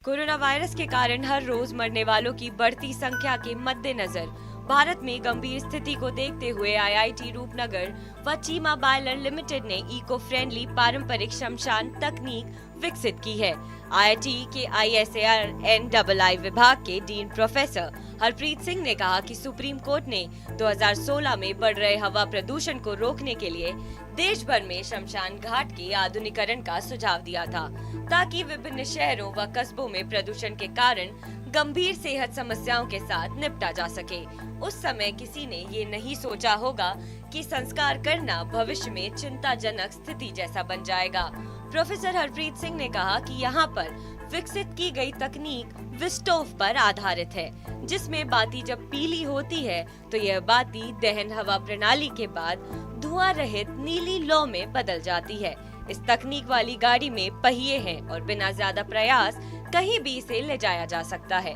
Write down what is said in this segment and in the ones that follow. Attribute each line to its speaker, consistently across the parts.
Speaker 1: Corona virus के कारण हर रोज मरने वालों की बढ़ती संख्या के मद्देनजर भारत में गंभीर स्थिति को देखते हुए आईआईटी रूपनगर व चीमा बायलर लिमिटेड ने इको फ्रेंडली पारंपरिक शमशान तकनीक विकसित की है। आईआईटी के ISAR-NII विभाग के डीन प्रोफेसर हरप्रीत सिंह ने कहा कि सुप्रीम कोर्ट ने 2016 में बढ़ रहे हवा प्रदूषण को रोकने के लिए देश भर में शमशान घाट के आधुनिकीकरण का सुझाव दिया था, ताकि विभिन्न शहरों व कस्बों में प्रदूषण के कारण गंभीर सेहत समस्याओं के साथ निपटा जा सके। उस समय किसी ने ये नहीं सोचा होगा कि संस्कार करना भविष्य में चिंताजनक स्थिति जैसा बन जाएगा। प्रोफेसर हरप्रीत सिंह ने कहा कि यहाँ पर विकसित की गई तकनीक विस्टोव पर आधारित है, जिसमें बाती जब पीली होती है तो यह बाती दहन हवा प्रणाली के बाद धुआं रहित नीली लौ में बदल जाती है। इस तकनीक वाली गाड़ी में पहिए हैं और बिना ज्यादा प्रयास कहीं भी इसे ले जाया जा सकता है।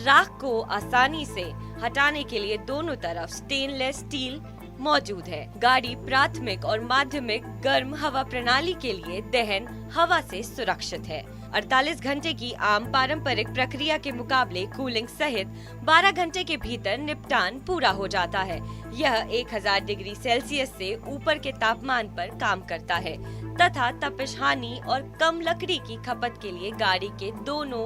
Speaker 1: राख को आसानी से हटाने के लिए दोनों तरफ स्टेनलेस स्टील मौजूद है। गाड़ी प्राथमिक और माध्यमिक गर्म हवा प्रणाली के लिए दहन हवा से सुरक्षित है। 48 घंटे की आम पारंपरिक प्रक्रिया के मुकाबले कूलिंग सहित 12 घंटे के भीतर निपटान पूरा हो जाता है। यह 1000 डिग्री सेल्सियस से ऊपर के तापमान पर काम करता है तथा तपिश हानि और कम लकड़ी की खपत के लिए गाड़ी के दोनों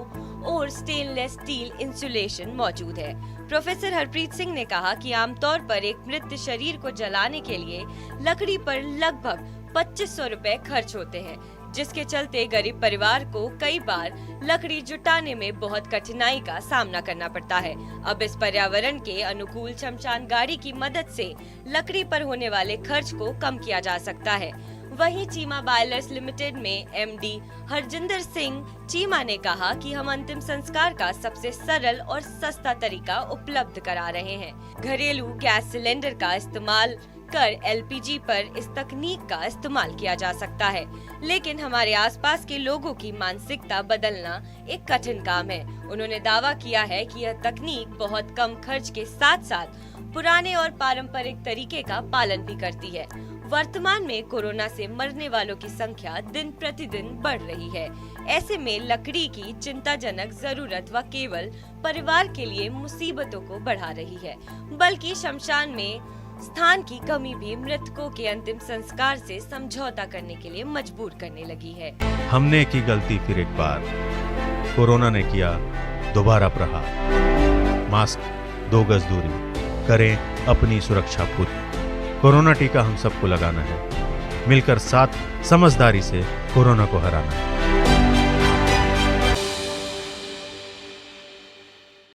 Speaker 1: ओर स्टेनलेस स्टील इंसुलेशन मौजूद है। प्रोफेसर हरप्रीत सिंह ने कहा कि आमतौर पर एक मृत शरीर को जलाने के लिए लकड़ी पर लगभग 2500 रुपए खर्च होते हैं, जिसके चलते गरीब परिवार को कई बार लकड़ी जुटाने में बहुत कठिनाई का सामना करना पड़ता है। अब इस पर्यावरण के अनुकूल शमशान गाड़ी की मदद से लकड़ी पर होने वाले खर्च को कम किया जा सकता है। वहीं चीमा बायलर्स लिमिटेड में MD हरजिंदर सिंह चीमा ने कहा कि हम अंतिम संस्कार का सबसे सरल और सस्ता तरीका उपलब्ध करा रहे हैं। घरेलू गैस सिलेंडर का इस्तेमाल कर LPG पर इस तकनीक का इस्तेमाल किया जा सकता है, लेकिन हमारे आसपास के लोगों की मानसिकता बदलना एक कठिन काम है। उन्होंने दावा किया है कि यह तकनीक बहुत कम खर्च के साथ साथ पुराने और पारंपरिक तरीके का पालन भी करती है। वर्तमान में कोरोना से मरने वालों की संख्या दिन प्रतिदिन बढ़ रही है। ऐसे में लकड़ी की चिंताजनक जरूरत व केवल परिवार के लिए मुसीबतों को बढ़ा रही है, बल्कि शमशान में स्थान की कमी भी मृतकों के अंतिम संस्कार से समझौता करने के लिए मजबूर करने लगी है।
Speaker 2: हमने की गलती फिर एक बार, कोरोना ने किया दोबारा प्रहार। मास्क, 2 गज दूरी, करें अपनी सुरक्षा खुद। कोरोना टीका हम सबको लगाना है, मिलकर साथ समझदारी से कोरोना को हराना है।